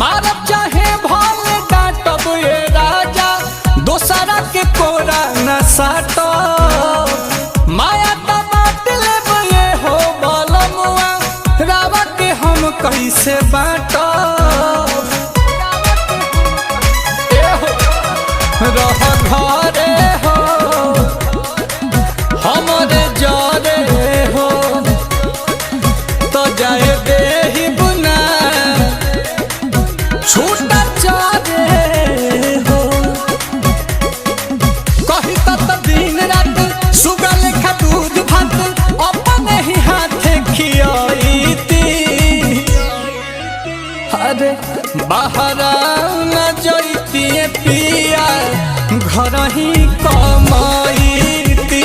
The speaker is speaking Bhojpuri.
मारब चाहे भले डांटब ये राजा, दोसरा के कोरा न साटो। माया त बात लेब ये हो बलमुआ, रावा के हम कैसे बाटो। रह घरे हो हमरे जरे हो, तो जाए देही बुना छूटा चारे हो। कही त दिन रात सुगा लेखा दूध भात अपने ही हाथे खियाईती। अरे बाहर न जइती पिया, घर ही कमाईती।